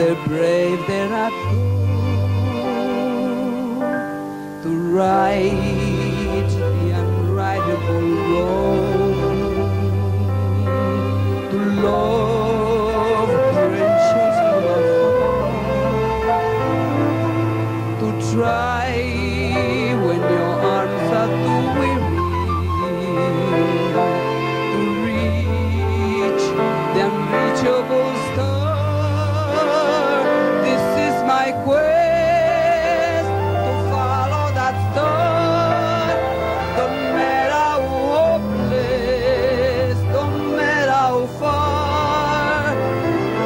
the brave there are to ride the unrideable road, to love branches from afar, to try when your arms are too weary, to reach the unreachable star. This is my quest, to follow that star. Don't matter how hopeless, don't matter how far,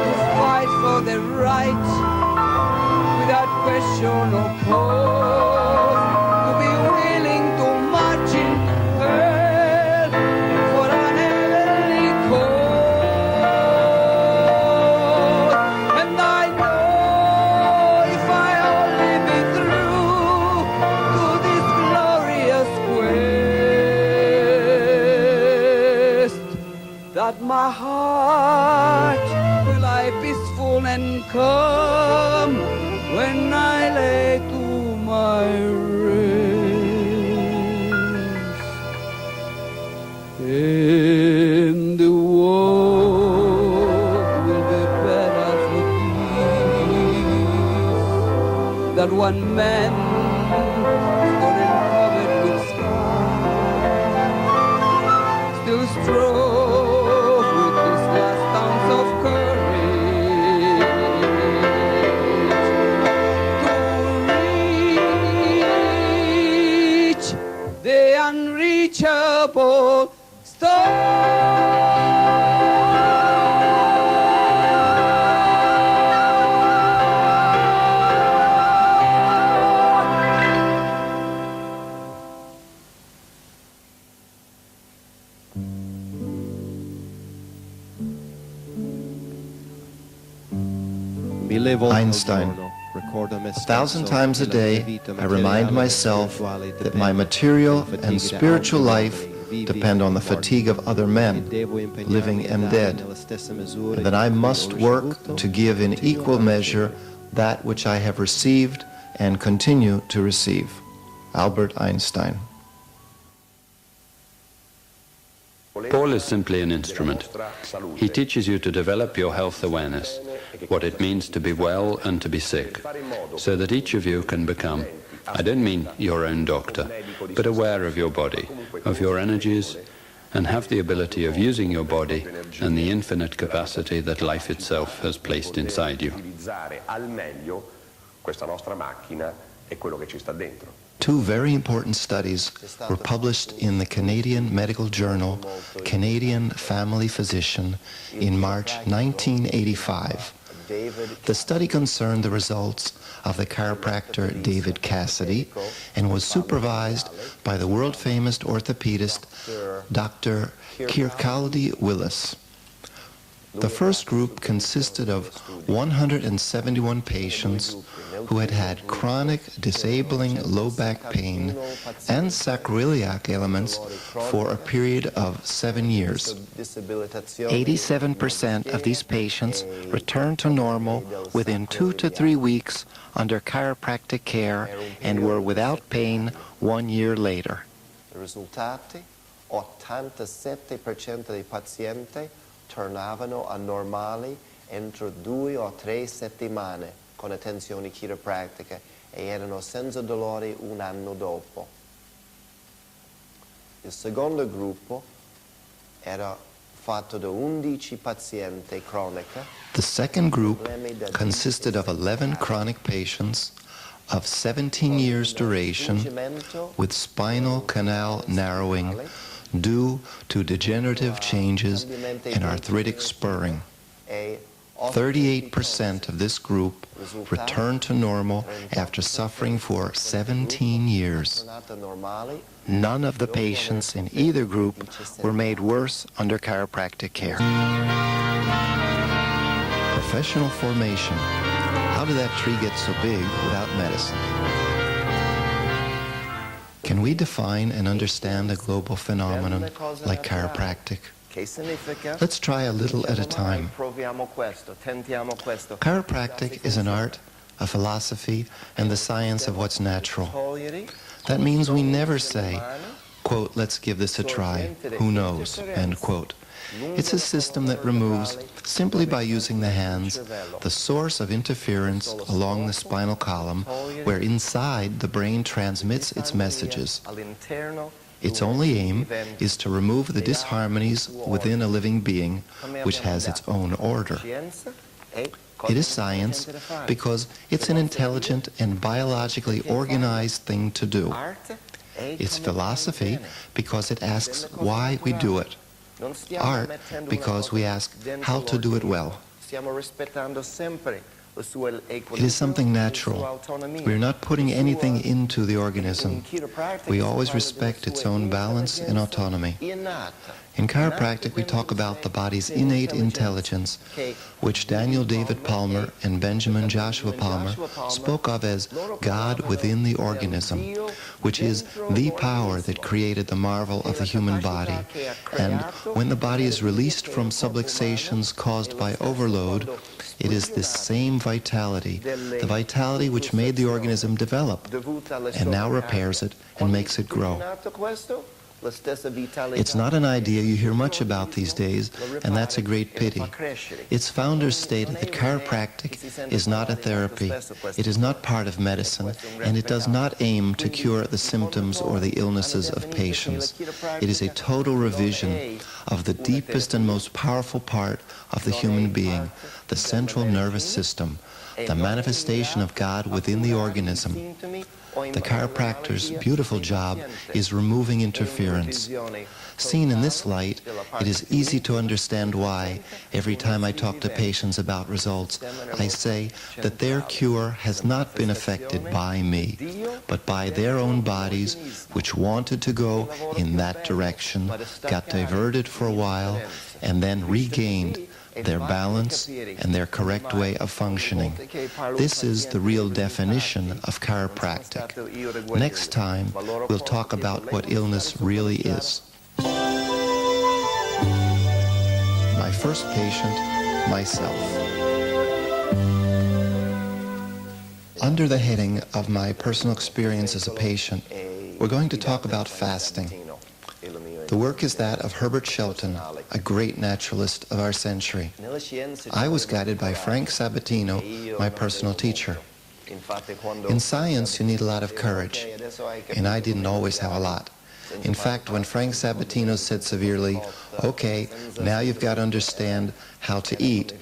to fight for the right without question or pause, to be willing to march in hell for an heavenly cause. And I know if I only be true to this glorious quest, that my heart will lie peaceful and calm when I lay to my rest. And the world will be better for peace, that one man stood and covered with scars, still strove with his last ounce of courage to reach the unreachable Einstein. 1,000 times a day, I remind myself that my material and spiritual life depend on the fatigue of other men, living and dead, and that I must work to give in equal measure that which I have received and continue to receive. Albert Einstein. Paul is simply an instrument. He teaches you to develop your health awareness, what it means to be well and to be sick, so that each of you can become, I don't mean your own doctor, but aware of your body, of your energies, and have the ability of using your body and the infinite capacity that life itself has placed inside you. Two very important studies were published in the Canadian medical journal Canadian Family Physician in March 1985. The study concerned the results of the chiropractor David Cassidy and was supervised by the world-famous orthopedist Dr. Kirkcaldy Willis. The first group consisted of 171 patients who had had chronic disabling low back pain and sacroiliac ailments for a period of 7 years. 87% of these patients returned to normal within 2 to 3 weeks under chiropractic care and were without pain 1 year later. Risultati: 87% dei pazienti tornavano a normali entro 2 o 3 settimane con attenzioni chiropratiche e erano senza dolori 1 anno dopo. Il secondo gruppo era fatto da 11 pazienti cronici. The second group consisted of 11 chronic patients of 17 years duration with spinal canal narrowing due to degenerative changes and arthritic spurring. 38% of this group returned to normal after suffering for 17 years. None of the patients in either group were made worse under chiropractic care. Professional formation. How did that tree get so big without medicine? Can we define and understand a global phenomenon like chiropractic? Let's try a little at a time. Chiropractic is an art, a philosophy, and the science of what's natural. That means we never say, quote, let's give this a try, who knows, end quote. It's a system that removes, simply by using the hands, the source of interference along the spinal column, where inside the brain transmits its messages. Its only aim is to remove the disharmonies within a living being, which has its own order. It is science because it's an intelligent and biologically organized thing to do. It's philosophy because it asks why we do it. Art because we ask how to do it well. It is something natural. We are not putting anything into the organism. We always respect its own balance and autonomy. In chiropractic, we talk about the body's innate intelligence, which Daniel David Palmer and Benjamin Joshua Palmer spoke of as God within the organism, which is the power that created the marvel of the human body. And when the body is released from subluxations caused by overload, it is this same vitality, the vitality which made the organism develop, and now repairs it and makes it grow. It's not an idea you hear much about these days, and that's a great pity. Its founders stated that chiropractic is not a therapy, it is not part of medicine, and it does not aim to cure the symptoms or the illnesses of patients. It is a total revision of the deepest and most powerful part of the human being, the central nervous system, the manifestation of God within the organism. The chiropractor's beautiful job is removing interference. Seen in this light, it is easy to understand why, every time I talk to patients about results, I say that their cure has not been affected by me, but by their own bodies, which wanted to go in that direction, got diverted for a while, and then regained their balance and their correct way of functioning. This is the real definition of chiropractic. Next time, we'll talk about what illness really is. My first patient, myself. Under the heading of my personal experience as a patient, we're going to talk about fasting. The work is that of Herbert Shelton, a great naturalist of our century. I was guided by Frank Sabatino, my personal teacher. In science, you need a lot of courage, and I didn't always have a lot. In fact, when Frank Sabatino said severely, okay, now you've got to understand how to eat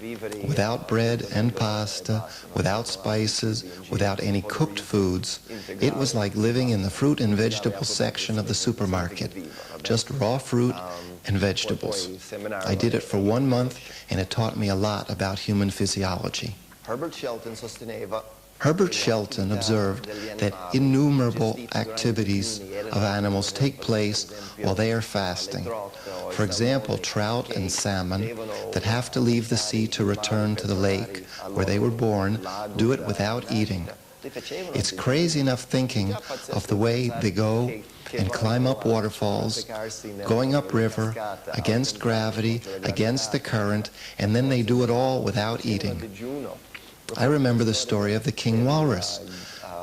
without bread and pasta, without spices, without any cooked foods, it was like living in the fruit and vegetable section of the supermarket, just raw fruit and vegetables. I did it for 1 month, and it taught me a lot about human physiology. Herbert Shelton observed that innumerable activities of animals take place while they are fasting. For example, trout and salmon that have to leave the sea to return to the lake where they were born do it without eating. It's crazy enough thinking of the way they go and climb up waterfalls, going up river, against gravity, against the current, and then they do it all without eating. I remember the story of the king walrus.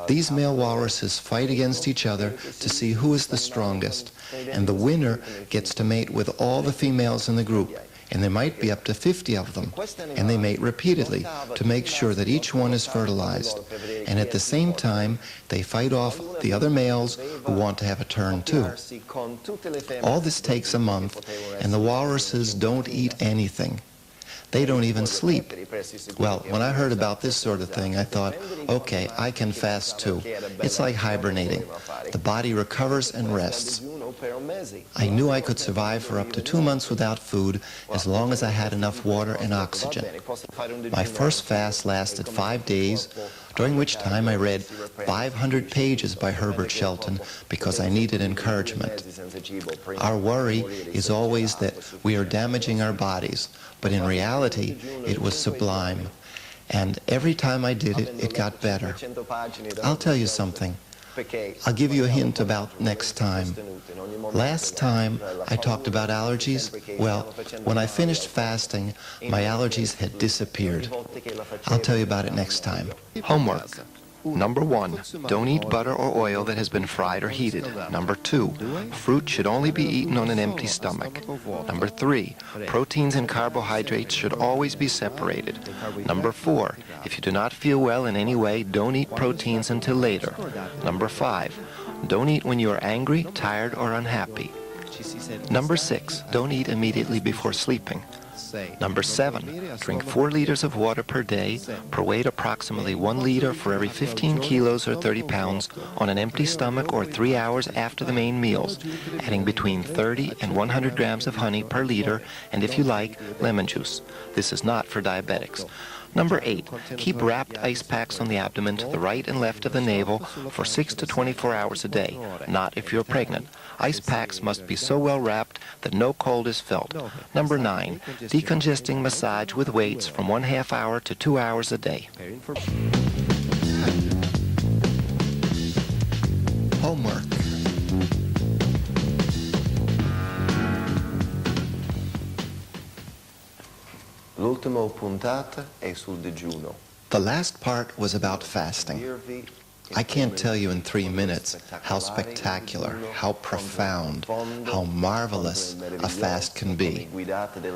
These male walruses fight against each other to see who is the strongest, and the winner gets to mate with all the females in the group, and there might be up to 50 of them, and they mate repeatedly to make sure that each one is fertilized, and at the same time they fight off the other males who want to have a turn too. All this takes a month, and the walruses don't eat anything. They don't even sleep. Well, when I heard about this sort of thing, I thought, okay, I can fast too. It's like hibernating. The body recovers and rests. I knew I could survive for up to 2 months without food as long as I had enough water and oxygen. My first fast lasted 5 days, during which time I read 500 pages by Herbert Shelton because I needed encouragement. Our worry is always that we are damaging our bodies, but in reality, it was sublime. And every time I did it, it got better. I'll tell you something. I'll give you a hint about next time. Last time I talked about allergies, well, when I finished fasting, my allergies had disappeared. I'll tell you about it next time. Homework. Number 1, don't eat butter or oil that has been fried or heated. Number 2, fruit should only be eaten on an empty stomach. Number 3, proteins and carbohydrates should always be separated. Number 4, if you do not feel well in any way, don't eat proteins until later. Number 5, don't eat when you are angry, tired, or unhappy. Number 6, don't eat immediately before sleeping. Number 7, drink 4 liters of water per day, per weight approximately 1 liter for every 15 kilos or 30 pounds on an empty stomach or 3 hours after the main meals, adding between 30 and 100 grams of honey per liter, and if you like, lemon juice. This is not for diabetics. Number 8, keep wrapped ice packs on the abdomen to the right and left of the navel for 6 to 24 hours a day, not if you're pregnant. Ice packs must be so well wrapped that no cold is felt. Number 9, decongesting massage with weights from 1/2 hour to 2 hours a day. Homework. L'ultima puntata è sul digiuno. The last part was about fasting. I can't tell you in 3 minutes how spectacular, how profound, how marvelous a fast can be,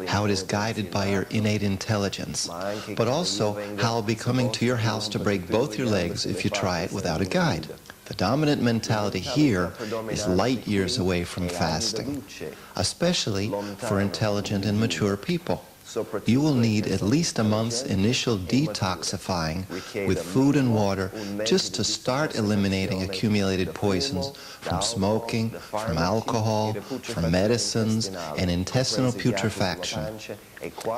how it is guided by your innate intelligence, but also how I'll be coming to your house to break both your legs if you try it without a guide. The dominant mentality here is light years away from fasting, especially for intelligent and mature people. You will need at least a month's initial detoxifying with food and water just to start eliminating accumulated poisons from smoking, from alcohol, from medicines, and intestinal putrefaction.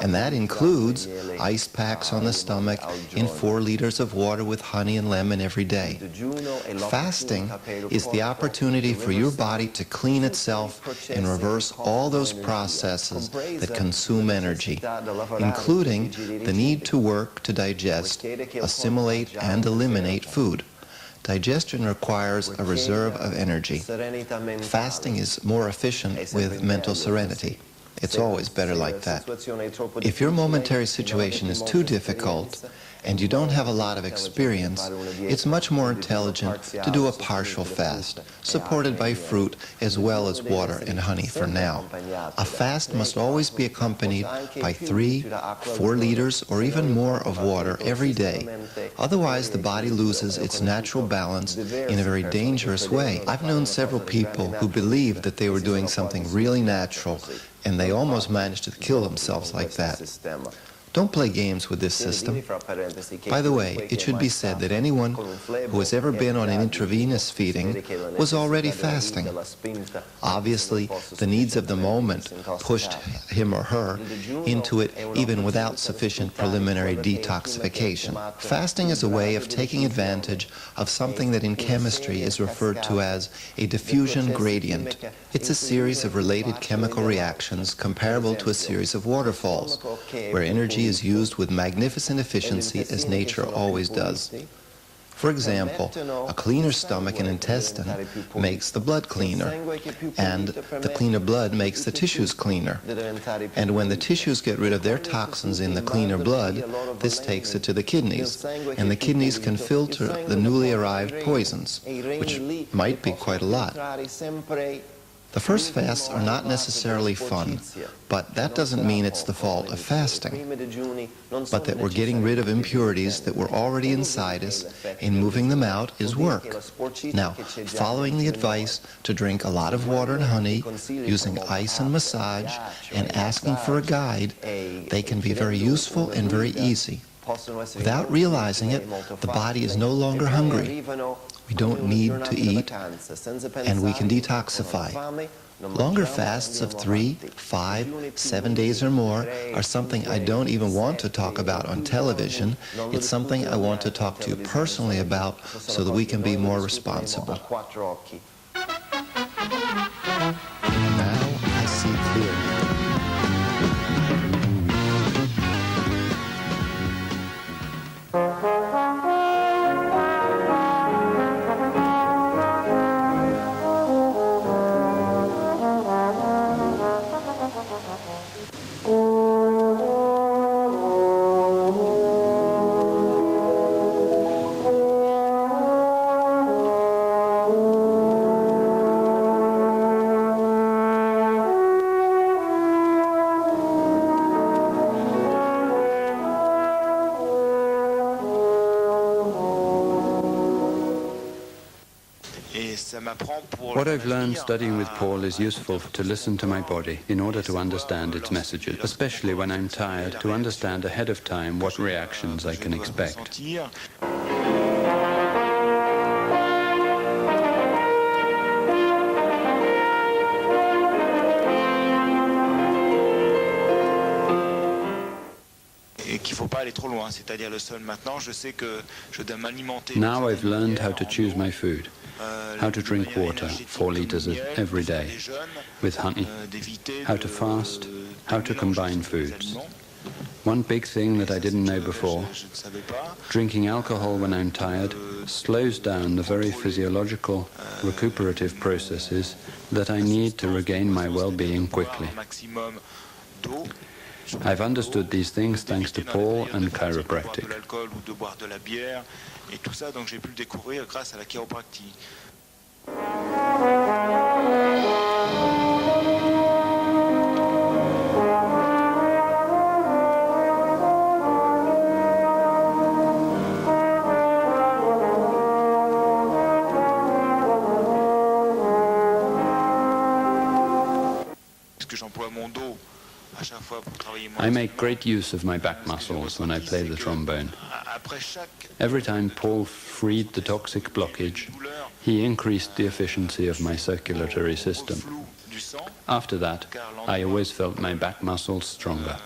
And that includes ice packs on the stomach in 4 liters of water with honey and lemon every day. Fasting is the opportunity for your body to clean itself and reverse all those processes that consume energy, including the need to work to digest, assimilate, and eliminate food. Digestion requires a reserve of energy. Fasting is more efficient with mental serenity. It's always better like that. If your momentary situation is too difficult and you don't have a lot of experience, it's much more intelligent to do a partial fast, supported by fruit as well as water and honey for now. A fast must always be accompanied by 3, 4 liters or even more of water every day. Otherwise, the body loses its natural balance in a very dangerous way. I've known several people who believed that they were doing something really natural, and they almost managed to kill themselves like that. Don't play games with this system. By the way, it should be said that anyone who has ever been on an intravenous feeding was already fasting. Obviously, the needs of the moment pushed him or her into it even without sufficient preliminary detoxification. Fasting is a way of taking advantage of something that in chemistry is referred to as a diffusion gradient. It's a series of related chemical reactions comparable to a series of waterfalls, where energy is used with magnificent efficiency as nature always does. For example, a cleaner stomach and intestine makes the blood cleaner, and the cleaner blood makes the tissues cleaner. And when the tissues get rid of their toxins in the cleaner blood, this takes it to the kidneys, and the kidneys can filter the newly arrived poisons, which might be quite a lot. The first fasts are not necessarily fun, but that doesn't mean it's the fault of fasting, but that we're getting rid of impurities that were already inside us, and moving them out is work. Now, following the advice to drink a lot of water and honey, using ice and massage, and asking for a guide, they can be very useful and very easy. Without realizing it, the body is no longer hungry. We don't need to eat, and we can detoxify. Longer fasts of 3, 5, 7 days or more are something I don't even want to talk about on television. It's something I want to talk to you personally about so that we can be more responsible. Now I see clearly. What I've learned studying with Paul is useful to listen to my body in order to understand its messages, especially when I'm tired, to understand ahead of time what reactions I can expect. Now I've learned how to choose my food, how to drink water, 4 liters every day, with honey, how to fast, how to combine foods. One big thing that I didn't know before, drinking alcohol when I'm tired slows down the very physiological recuperative processes that I need to regain my well-being quickly. I've understood these things thanks to Paul and chiropractic. I make great use of my back muscles when I play the trombone. Every time Paul freed the toxic blockage, he increased the efficiency of my circulatory system. After that, I always felt my back muscles stronger.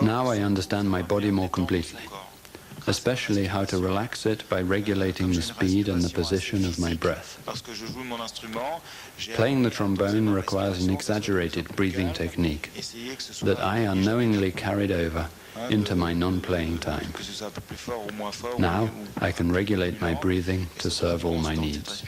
Now I understand my body more completely, especially how to relax it by regulating the speed and the position of my breath. Playing the trombone requires an exaggerated breathing technique that I unknowingly carried over into my non-playing time. Now I can regulate my breathing to serve all my needs.